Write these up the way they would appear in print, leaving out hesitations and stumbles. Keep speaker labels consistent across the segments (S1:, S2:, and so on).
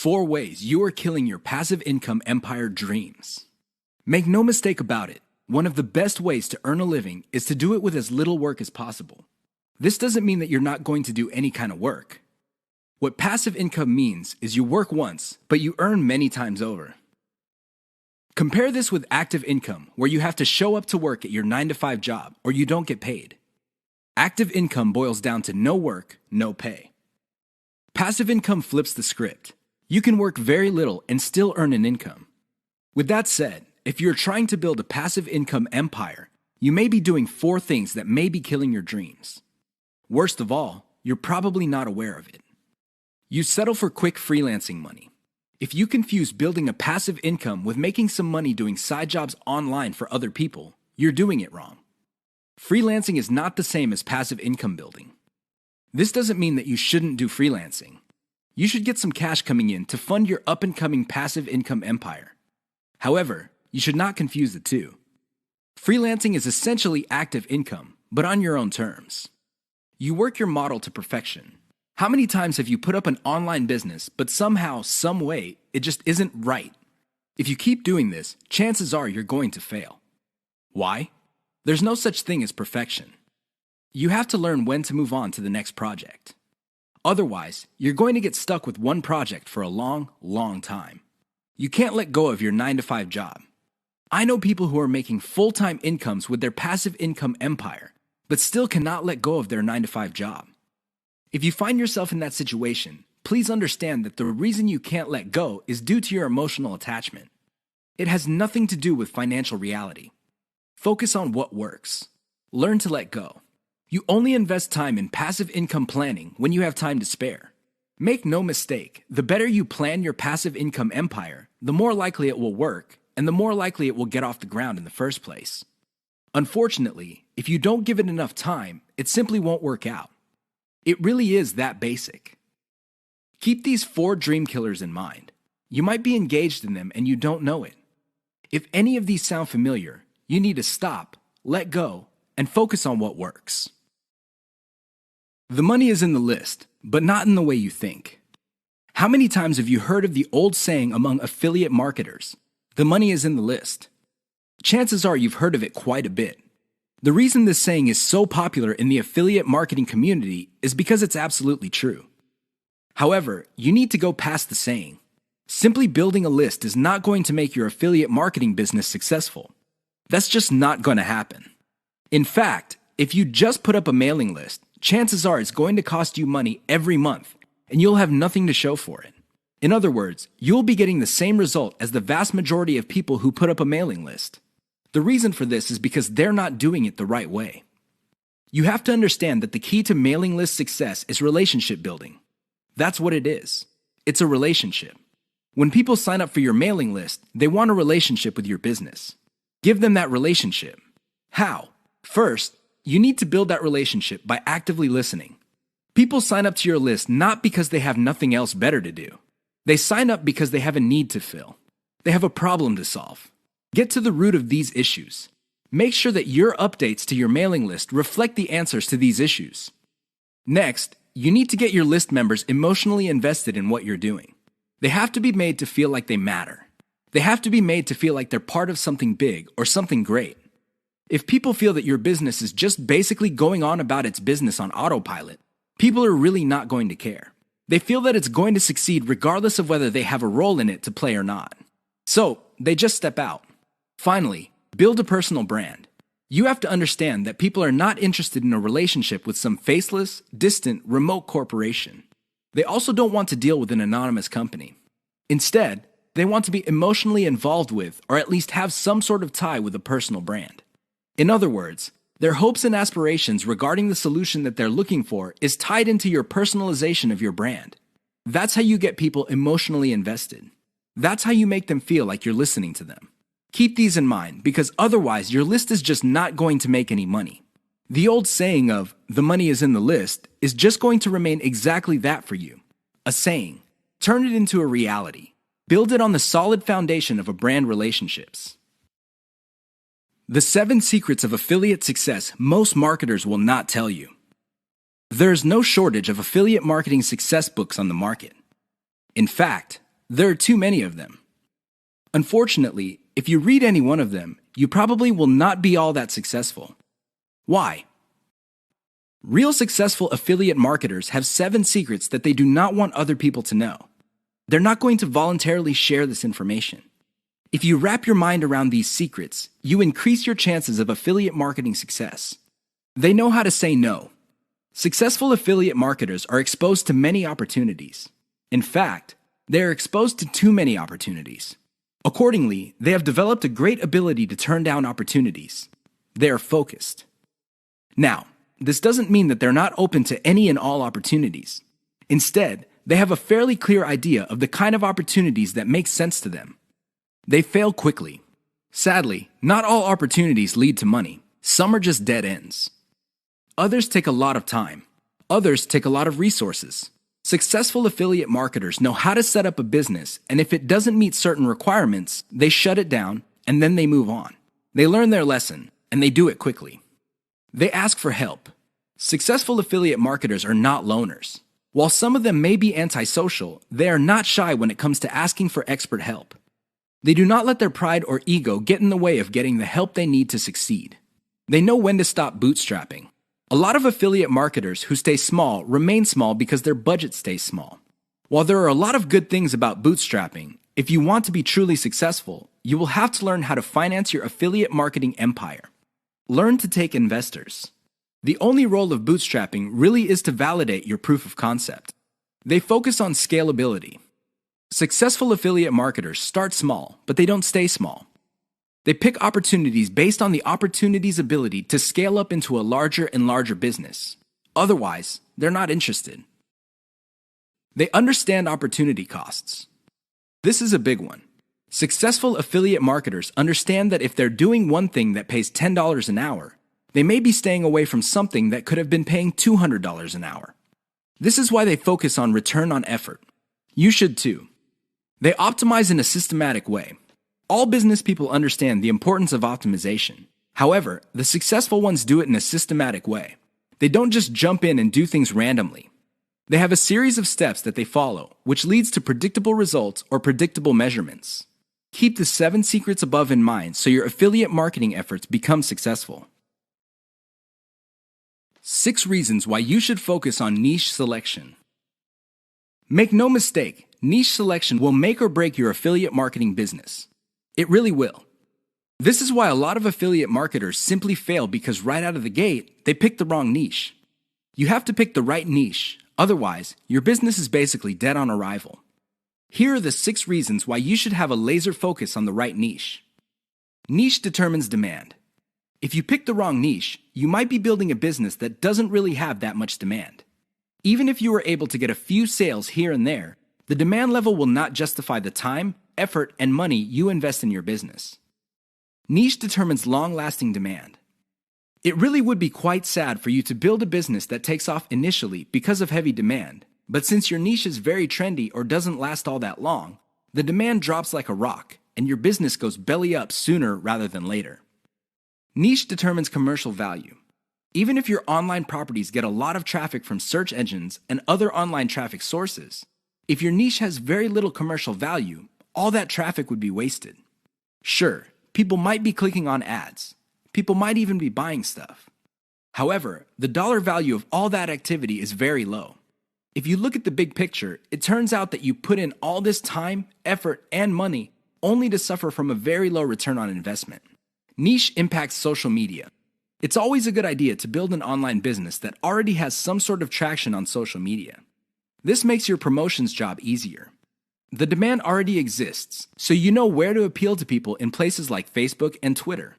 S1: 4 ways you are killing your passive income empire dreams. Make no mistake about it, one of the best ways to earn a living is to do it with as little work as possible. This doesn't mean that you're not going to do any kind of work. What passive income means is you work once, but you earn many times over. Compare this with active income, where you have to show up to work at your 9-to-5 job or you don't get paid. Active income boils down to no work, no pay. Passive income flips the script. You can work very little and still earn an income. With that said, if you're trying to build a passive income empire, you may be doing 4 things that may be killing your dreams. Worst of all, you're probably not aware of it. You settle for quick freelancing money. If you confuse building a passive income with making some money doing side jobs online for other people, you're doing it wrong. Freelancing is not the same as passive income building. This doesn't mean that you shouldn't do freelancing. You should get some cash coming in to fund your up-and-coming passive income empire. However, you should not confuse the two. Freelancing is essentially active income, but on your own terms. You work your model to perfection. How many times have you put up an online business, but somehow, some way, it just isn't right? If you keep doing this, chances are you're going to fail. Why? There's no such thing as perfection. You have to learn when to move on to the next project. Otherwise, you're going to get stuck with one project for a long, long time. You can't let go of your 9-to-5 job. I know people who are making full-time incomes with their passive income empire, but still cannot let go of their 9-to-5 job. If you find yourself in that situation, please understand that the reason you can't let go is due to your emotional attachment. It has nothing to do with financial reality. Focus on what works. Learn to let go. You only invest time in passive income planning when you have time to spare. Make no mistake, the better you plan your passive income empire, the more likely it will work, and the more likely it will get off the ground in the first place. Unfortunately, if you don't give it enough time, it simply won't work out. It really is that basic. Keep these 4 dream killers in mind. You might be engaged in them and you don't know it. If any of these sound familiar, you need to stop, let go, and focus on what works. The money is in the list, but not in the way you think. How many times have you heard of the old saying among affiliate marketers, "The money is in the list"? Chances are you've heard of it quite a bit. The reason this saying is so popular in the affiliate marketing community is because it's absolutely true. However, you need to go past the saying. Simply building a list is not going to make your affiliate marketing business successful. That's just not going to happen. In fact, if you just put up a mailing list, chances are it's going to cost you money every month, and you'll have nothing to show for it. In other words, you'll be getting the same result as the vast majority of people who put up a mailing list. The reason for this is because they're not doing it the right way. You have to understand that the key to mailing list success is relationship building. That's what it is. It's a relationship. When people sign up for your mailing list, they want a relationship with your business. Give them that relationship. How? First, you need to build that relationship by actively listening. People sign up to your list not because they have nothing else better to do. They sign up because they have a need to fill. They have a problem to solve. Get to the root of these issues. Make sure that your updates to your mailing list reflect the answers to these issues. Next, you need to get your list members emotionally invested in what you're doing. They have to be made to feel like they matter. They have to be made to feel like they're part of something big or something great. If people feel that your business is just basically going on about its business on autopilot, people are really not going to care. They feel that it's going to succeed regardless of whether they have a role in it to play or not. So, they just step out. Finally, build a personal brand. You have to understand that people are not interested in a relationship with some faceless, distant, remote corporation. They also don't want to deal with an anonymous company. Instead, they want to be emotionally involved with, or at least have some sort of tie with a personal brand. In other words, their hopes and aspirations regarding the solution that they're looking for is tied into your personalization of your brand. That's how you get people emotionally invested. That's how you make them feel like you're listening to them. Keep these in mind, because otherwise your list is just not going to make any money. The old saying of, "the money is in the list," is just going to remain exactly that for you. A saying. Turn it into a reality. Build it on the solid foundation of a brand relationships. The 7 secrets of affiliate success most marketers will not tell you. There is no shortage of affiliate marketing success books on the market. In fact, There are too many of them. Unfortunately, if you read any one of them, you probably will not be all that successful. Why? Real successful affiliate marketers have 7 secrets that they do not want other people to know. They're not going to voluntarily share this information. If you wrap your mind around these secrets, you increase your chances of affiliate marketing success. They know how to say no. Successful affiliate marketers are exposed to many opportunities. In fact, they are exposed to too many opportunities. Accordingly, they have developed a great ability to turn down opportunities. They are focused. Now, this doesn't mean that they're not open to any and all opportunities. Instead, they have a fairly clear idea of the kind of opportunities that make sense to them. They fail quickly. Sadly, not all opportunities lead to money. Some are just dead ends. Others take a lot of time. Others take a lot of resources. Successful affiliate marketers know how to set up a business, and if it doesn't meet certain requirements, they shut it down, and then they move on. They learn their lesson, and they do it quickly. They ask for help. Successful affiliate marketers are not loners. While some of them may be antisocial, they are not shy when it comes to asking for expert help. They do not let their pride or ego get in the way of getting the help they need to succeed. They know when to stop bootstrapping. A lot of affiliate marketers who stay small remain small because their budget stays small. While there are a lot of good things about bootstrapping, if you want to be truly successful, you will have to learn how to finance your affiliate marketing empire. Learn to take investors. The only role of bootstrapping really is to validate your proof of concept. They focus on scalability. Successful affiliate marketers start small, but they don't stay small. They pick opportunities based on the opportunity's ability to scale up into a larger and larger business. Otherwise, they're not interested. They understand opportunity costs. This is a big one. Successful affiliate marketers understand that if they're doing one thing that pays $10 an hour, they may be staying away from something that could have been paying $200 an hour. This is why they focus on return on effort. You should too. They optimize in a systematic way. All business people understand the importance of optimization. However, the successful ones do it in a systematic way. They don't just jump in and do things randomly. They have a series of steps that they follow, which leads to predictable results or predictable measurements. Keep the 7 secrets above in mind so your affiliate marketing efforts become successful. 6 reasons why you should focus on niche selection. Make no mistake, niche selection will make or break your affiliate marketing business. It really will. This is why a lot of affiliate marketers simply fail because right out of the gate, they pick the wrong niche. You have to pick the right niche, otherwise, your business is basically dead on arrival. Here are the 6 reasons why you should have a laser focus on the right niche. Niche determines demand. If you pick the wrong niche, you might be building a business that doesn't really have that much demand. Even if you were able to get a few sales here and there, the demand level will not justify the time, effort, and money you invest in your business. Niche determines long-lasting demand. It really would be quite sad for you to build a business that takes off initially because of heavy demand, but since your niche is very trendy or doesn't last all that long, the demand drops like a rock, and your business goes belly up sooner rather than later. Niche determines commercial value. Even if your online properties get a lot of traffic from search engines and other online traffic sources, if your niche has very little commercial value, all that traffic would be wasted. Sure, people might be clicking on ads. People might even be buying stuff. However, the dollar value of all that activity is very low. If you look at the big picture, it turns out that you put in all this time, effort, and money only to suffer from a very low return on investment. Niche impacts social media. It's always a good idea to build an online business that already has some sort of traction on social media. This makes your promotions job easier. The demand already exists, so you know where to appeal to people in places like Facebook and Twitter.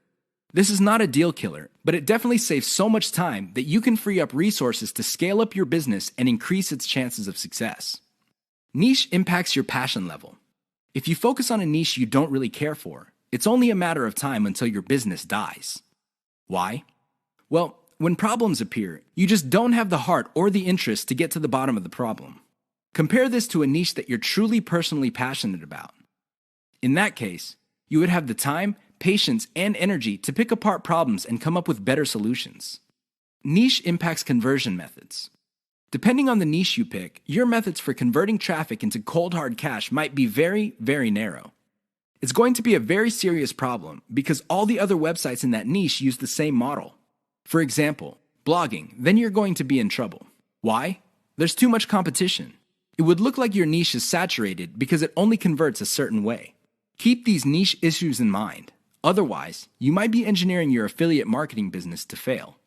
S1: This is not a deal killer, but it definitely saves so much time that you can free up resources to scale up your business and increase its chances of success. Niche impacts your passion level. If you focus on a niche you don't really care for, it's only a matter of time until your business dies. Why? Well, when problems appear, you just don't have the heart or the interest to get to the bottom of the problem. Compare this to a niche that you're truly personally passionate about. In that case, you would have the time, patience, and energy to pick apart problems and come up with better solutions. Niche impacts conversion methods. Depending on the niche you pick, your methods for converting traffic into cold hard cash might be very, very narrow. It's going to be a very serious problem because all the other websites in that niche use the same model. For example, blogging, then you're going to be in trouble. Why? There's too much competition. It would look like your niche is saturated because it only converts a certain way. Keep these niche issues in mind. Otherwise, you might be engineering your affiliate marketing business to fail.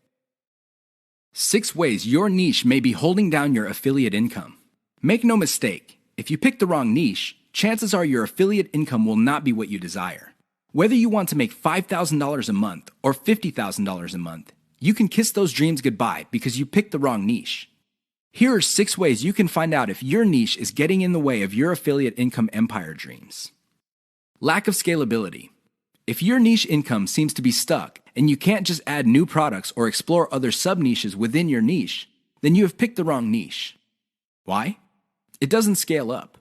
S1: 6 ways your niche may be holding down your affiliate income. Make no mistake, if you pick the wrong niche, chances are your affiliate income will not be what you desire. Whether you want to make $5,000 a month or $50,000 a month, you can kiss those dreams goodbye because you picked the wrong niche. Here are 6 ways you can find out if your niche is getting in the way of your affiliate income empire dreams. Lack of scalability. If your niche income seems to be stuck and you can't just add new products or explore other sub-niches within your niche, then you have picked the wrong niche. Why? It doesn't scale up.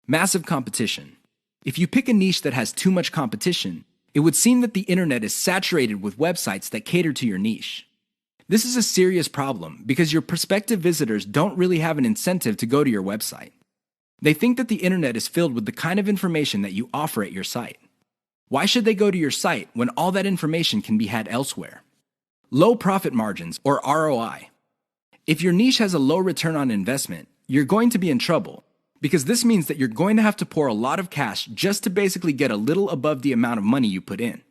S1: Massive competition. If you pick a niche that has too much competition, it would seem that the internet is saturated with websites that cater to your niche. This is a serious problem because your prospective visitors don't really have an incentive to go to your website. They think that the internet is filled with the kind of information that you offer at your site. Why should they go to your site when all that information can be had elsewhere? Low profit margins, or ROI. If your niche has a low return on investment, you're going to be in trouble because this means that you're going to have to pour a lot of cash just to basically get a little above the amount of money you put in.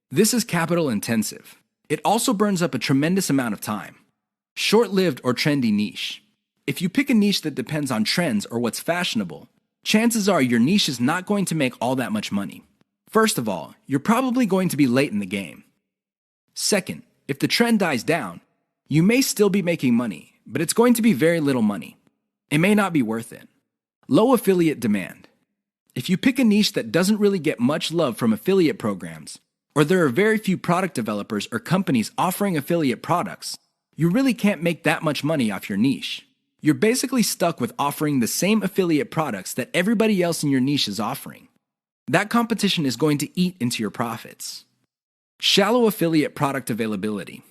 S1: This is capital intensive. It also burns up a tremendous amount of time. Short-lived or trendy niche. If you pick a niche that depends on trends or what's fashionable, chances are your niche is not going to make all that much money. First of all, you're probably going to be late in the game. Second, if the trend dies down, you may still be making money, but it's going to be very little money. It may not be worth it. Low affiliate demand. If you pick a niche that doesn't really get much love from affiliate programs, or there are very few product developers or companies offering affiliate products, you really can't make that much money off your niche. You're basically stuck with offering the same affiliate products that everybody else in your niche is offering. That competition is going to eat into your profits. Shallow affiliate product availability.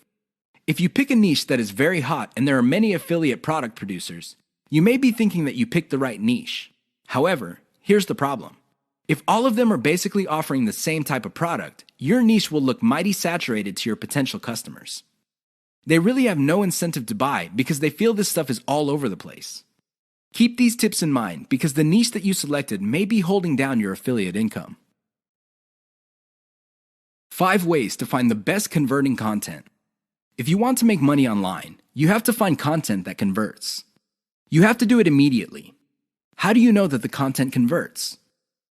S1: If you pick a niche that is very hot and there are many affiliate product producers, you may be thinking that you picked the right niche. However, here's the problem. If all of them are basically offering the same type of product, your niche will look mighty saturated to your potential customers. They really have no incentive to buy because they feel this stuff is all over the place. Keep these tips in mind because the niche that you selected may be holding down your affiliate income. 5 ways to find the best converting content. If you want to make money online, you have to find content that converts. You have to do it immediately. How do you know that the content converts?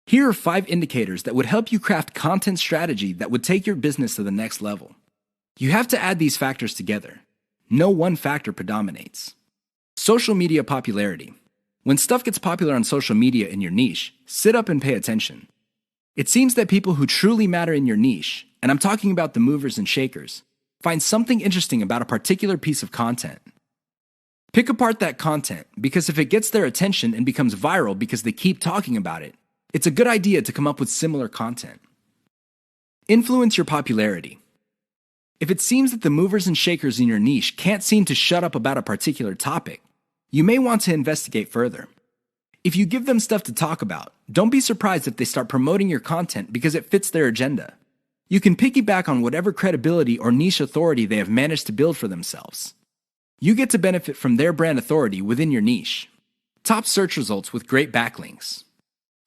S1: Here are 5 indicators that would help you craft content strategy that would take your business to the next level. You have to add these factors together. No one factor predominates. Social media popularity. When stuff gets popular on social media in your niche, sit up and pay attention. It seems that people who truly matter in your niche, and I'm talking about the movers and shakers, find something interesting about a particular piece of content. Pick apart that content because if it gets their attention and becomes viral because they keep talking about it, it's a good idea to come up with similar content. Influence your popularity. If it seems that the movers and shakers in your niche can't seem to shut up about a particular topic, you may want to investigate further. If you give them stuff to talk about, don't be surprised if they start promoting your content because it fits their agenda. You can piggyback on whatever credibility or niche authority they have managed to build for themselves. You get to benefit from their brand authority within your niche. Top search results with great backlinks.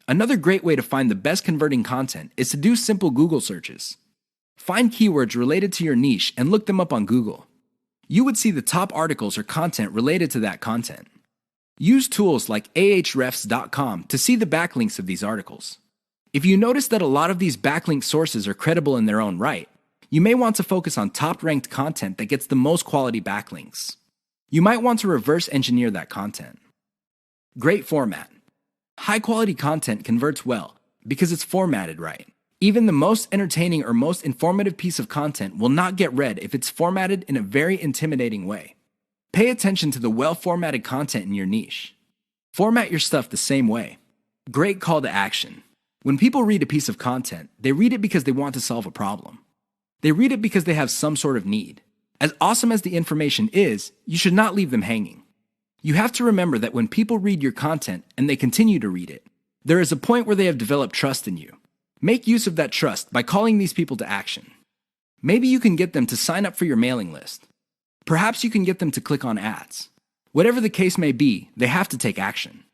S1: Another great way to find the best converting content is to do simple Google searches. Find keywords related to your niche and look them up on Google. You would see the top articles or content related to that content. Use tools like ahrefs.com to see the backlinks of these articles. If you notice that a lot of these backlink sources are credible in their own right, you may want to focus on top-ranked content that gets the most quality backlinks. You might want to reverse engineer that content. Great format. High-quality content converts well because it's formatted right. Even the most entertaining or most informative piece of content will not get read if it's formatted in a very intimidating way. Pay attention to the well-formatted content in your niche. Format your stuff the same way. Great call to action. When people read a piece of content, they read it because they want to solve a problem. They read it because they have some sort of need. As awesome as the information is, you should not leave them hanging. You have to remember that when people read your content and they continue to read it, there is a point where they have developed trust in you. Make use of that trust by calling these people to action. Maybe you can get them to sign up for your mailing list. Perhaps you can get them to click on ads. Whatever the case may be, they have to take action.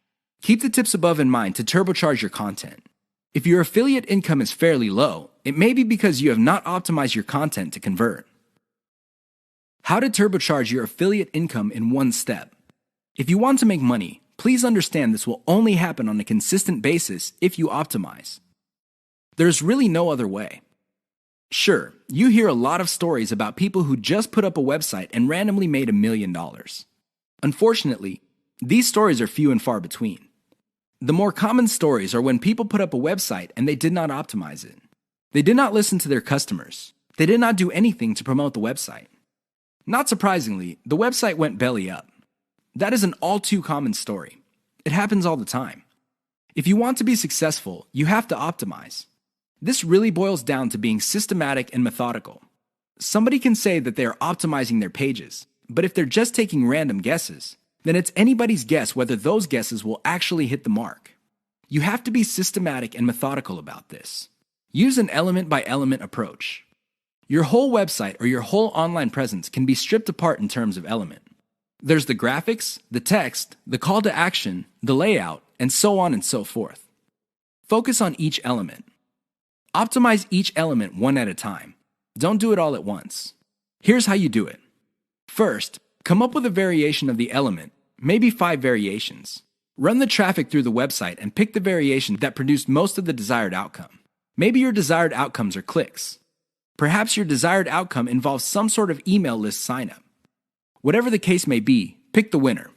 S1: Keep the tips above in mind to turbocharge your content. If your affiliate income is fairly low, it may be because you have not optimized your content to convert. How to turbocharge your affiliate income in one step. If you want to make money, please understand this will only happen on a consistent basis if you optimize. There's really no other way. Sure, you hear a lot of stories about people who just put up a website and randomly made $1 million. Unfortunately, these stories are few and far between. The more common stories are when people put up a website and they did not optimize it. They did not listen to their customers. They did not do anything to promote the website. Not surprisingly, the website went belly up. That is an all too common story. It happens all the time. If you want to be successful, you have to optimize. This really boils down to being systematic and methodical. Somebody can say that they are optimizing their pages, but if they're just taking random guesses, then it's anybody's guess whether those guesses will actually hit the mark. You have to be systematic and methodical about this. Use an element-by-element approach. Your whole website or your whole online presence can be stripped apart in terms of element. There's the graphics, the text, the call to action, the layout, and so on and so forth. Focus on each element. Optimize each element one at a time. Don't do it all at once. Here's how you do it. First, come up with a variation of the element, maybe 5 variations. Run the traffic through the website and pick the variation that produced most of the desired outcome. Maybe your desired outcomes are clicks. Perhaps your desired outcome involves some sort of email list signup. Whatever the case may be, pick the winner.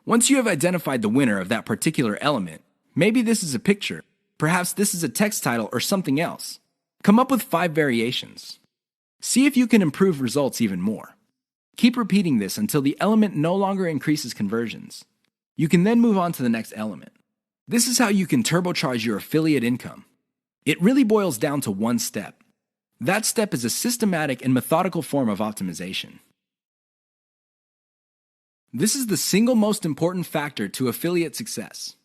S1: Once you have identified the winner of that particular element, maybe this is a picture, perhaps this is a text title or something else. Come up with 5 variations. See if you can improve results even more. Keep repeating this until the element no longer increases conversions. You can then move on to the next element. This is how you can turbocharge your affiliate income. It really boils down to one step. That step is a systematic and methodical form of optimization. This is the single most important factor to affiliate success.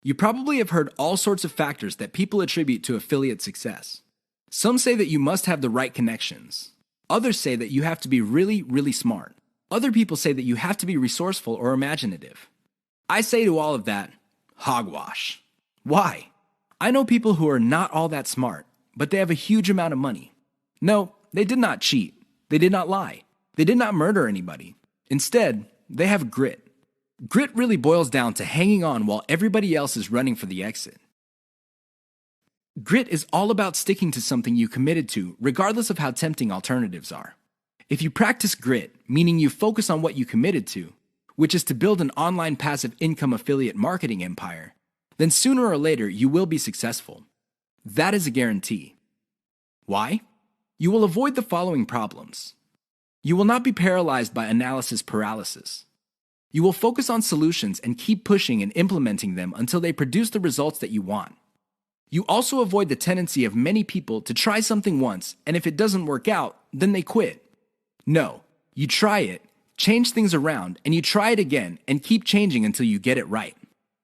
S1: You probably have heard all sorts of factors that people attribute to affiliate success. Some say that you must have the right connections. Others say that you have to be really, really smart. Other people say that you have to be resourceful or imaginative. I say to all of that, hogwash. Why? I know people who are not all that smart, but they have a huge amount of money. No, they did not cheat. They did not lie. They did not murder anybody. Instead, they have grit. Grit really boils down to hanging on while everybody else is running for the exit. Grit is all about sticking to something you committed to, regardless of how tempting alternatives are. If you practice grit, meaning you focus on what you committed to, which is to build an online passive income affiliate marketing empire, then sooner or later you will be successful. That is a guarantee. Why? You will avoid the following problems. You will not be paralyzed by analysis paralysis. You will focus on solutions and keep pushing and implementing them until they produce the results that you want. You also avoid the tendency of many people to try something once, and if it doesn't work out, then they quit. No, you try it, change things around, and you try it again and keep changing until you get it right.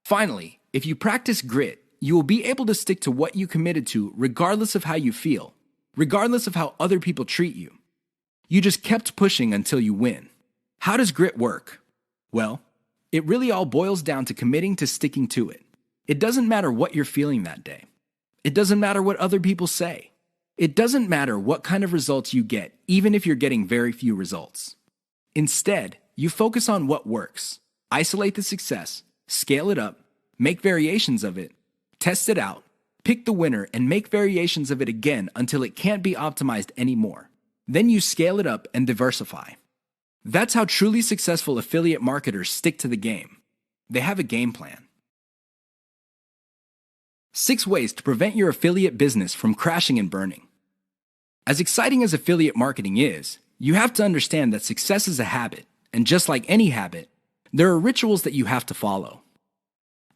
S1: Finally, if you practice grit, you will be able to stick to what you committed to regardless of how you feel, regardless of how other people treat you. You just kept pushing until you win. How does grit work? Well, it really all boils down to committing to sticking to it. It doesn't matter what you're feeling that day. It doesn't matter what other people say. It doesn't matter what kind of results you get, even if you're getting very few results. Instead, you focus on what works. Isolate the success, scale it up, make variations of it, test it out, pick the winner, and make variations of it again until it can't be optimized anymore. Then you scale it up and diversify. That's how truly successful affiliate marketers stick to the game. They have a game plan. 6 ways to prevent your affiliate business from crashing and burning. As exciting as affiliate marketing is, you have to understand that success is a habit, and just like any habit, there are rituals that you have to follow.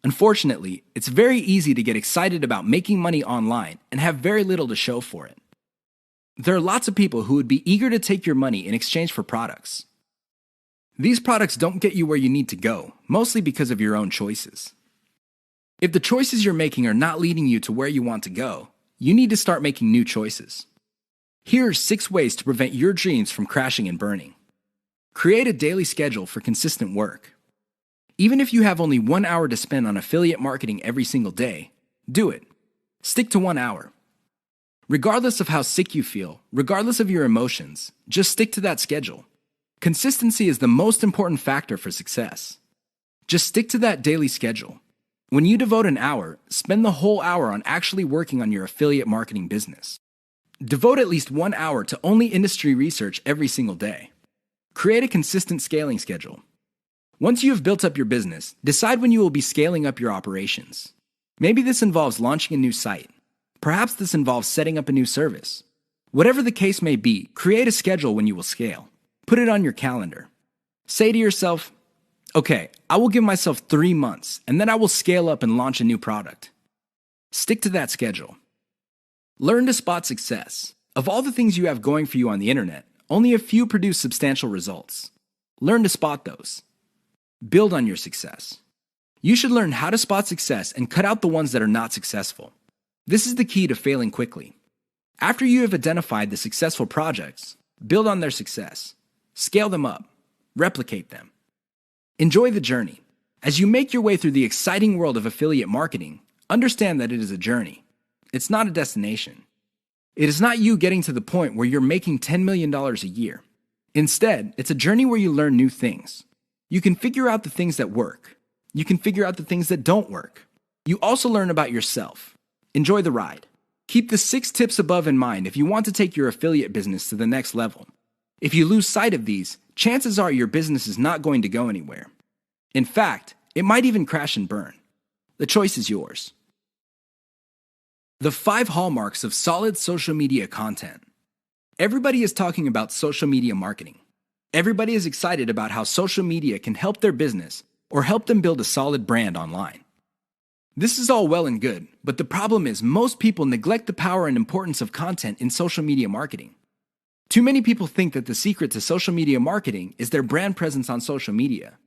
S1: Unfortunately, it's very easy to get excited about making money online and have very little to show for it. There are lots of people who would be eager to take your money in exchange for products. These products don't get you where you need to go, mostly because of your own choices. If the choices you're making are not leading you to where you want to go, you need to start making new choices. Here are 6 ways to prevent your dreams from crashing and burning. Create a daily schedule for consistent work. Even if you have only 1 hour to spend on affiliate marketing every single day, do it. Stick to 1 hour. Regardless of how sick you feel, regardless of your emotions, just stick to that schedule. Consistency is the most important factor for success. Just stick to that daily schedule. When you devote an hour, spend the whole hour on actually working on your affiliate marketing business. Devote at least 1 hour to only industry research every single day. Create a consistent scaling schedule. Once you have built up your business, decide when you will be scaling up your operations. Maybe this involves launching a new site. Perhaps this involves setting up a new service. Whatever the case may be, create a schedule when you will scale. Put it on your calendar. Say to yourself, okay, I will give myself 3 months, and then I will scale up and launch a new product. Stick to that schedule. Learn to spot success. Of all the things you have going for you on the internet, only a few produce substantial results. Learn to spot those. Build on your success. You should learn how to spot success and cut out the ones that are not successful. This is the key to failing quickly. After you have identified the successful projects, build on their success. Scale them up. Replicate them. Enjoy the journey. As you make your way through the exciting world of affiliate marketing, understand that it is a journey. It's not a destination. It is not you getting to the point where you're making $10 million a year. Instead, it's a journey where you learn new things. You can figure out the things that work. You can figure out the things that don't work. You also learn about yourself. Enjoy the ride. Keep the 6 tips above in mind if you want to take your affiliate business to the next level. If you lose sight of these, chances are your business is not going to go anywhere. In fact, it might even crash and burn. The choice is yours. The 5 hallmarks of solid social media content. Everybody is talking about social media marketing. Everybody is excited about how social media can help their business or help them build a solid brand online. This is all well and good, but the problem is most people neglect the power and importance of content in social media marketing. Too many people think that the secret to social media marketing is their brand presence on social media.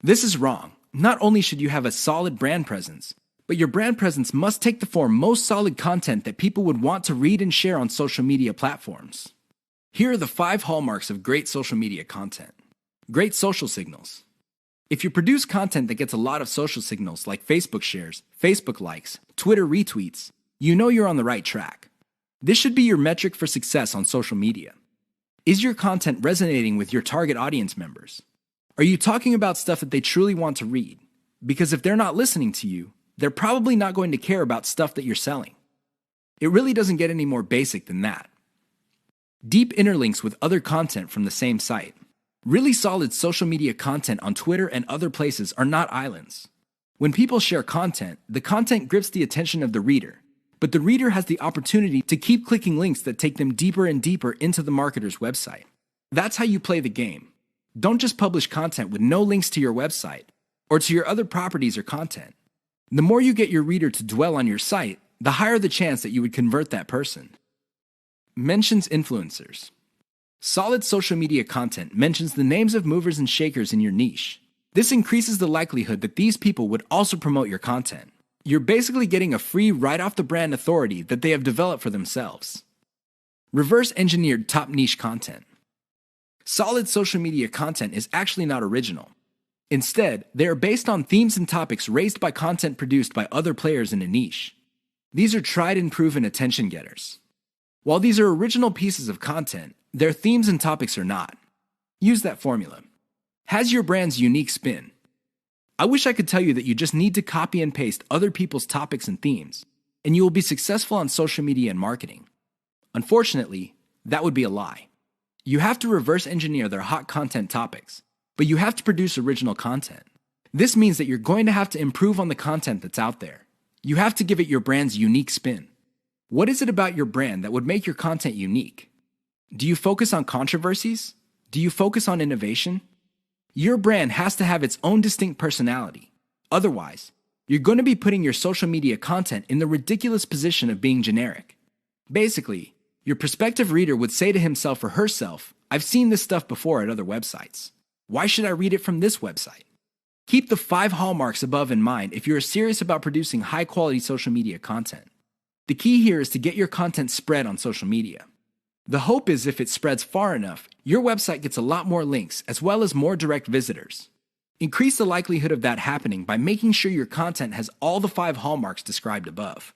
S1: This is wrong. Not only should you have a solid brand presence, but your brand presence must take the form most solid content that people would want to read and share on social media platforms. Here are the 5 hallmarks of great social media content. Great social signals. If you produce content that gets a lot of social signals like Facebook shares, Facebook likes, Twitter retweets, you know you're on the right track. This should be your metric for success on social media. Is your content resonating with your target audience members? Are you talking about stuff that they truly want to read? Because if they're not listening to you, they're probably not going to care about stuff that you're selling. It really doesn't get any more basic than that. Deep interlinks with other content from the same site. Really solid social media content on Twitter and other places are not islands. When people share content, the content grips the attention of the reader, but the reader has the opportunity to keep clicking links that take them deeper and deeper into the marketer's website. That's how you play the game. Don't just publish content with no links to your website or to your other properties or content. The more you get your reader to dwell on your site, the higher the chance that you would convert that person. Mentions influencers. Solid social media content mentions the names of movers and shakers in your niche. This increases the likelihood that these people would also promote your content. You're basically getting a free right-off-the-brand authority that they have developed for themselves. Reverse-engineered top niche content. Solid social media content is actually not original. Instead, they are based on themes and topics raised by content produced by other players in a niche. These are tried and proven attention getters. While these are original pieces of content, their themes and topics are not. Use that formula. Has your brand's unique spin. I wish I could tell you that you just need to copy and paste other people's topics and themes, and you will be successful on social media and marketing. Unfortunately, that would be a lie. You have to reverse engineer their hot content topics, but you have to produce original content. This means that you're going to have to improve on the content that's out there. You have to give it your brand's unique spin. What is it about your brand that would make your content unique? Do you focus on controversies? Do you focus on innovation? Your brand has to have its own distinct personality. Otherwise, you're going to be putting your social media content in the ridiculous position of being generic. Basically, your prospective reader would say to himself or herself, I've seen this stuff before at other websites. Why should I read it from this website? Keep the 5 hallmarks above in mind if you're serious about producing high-quality social media content. The key here is to get your content spread on social media. The hope is if it spreads far enough, your website gets a lot more links as well as more direct visitors. Increase the likelihood of that happening by making sure your content has all the 5 hallmarks described above.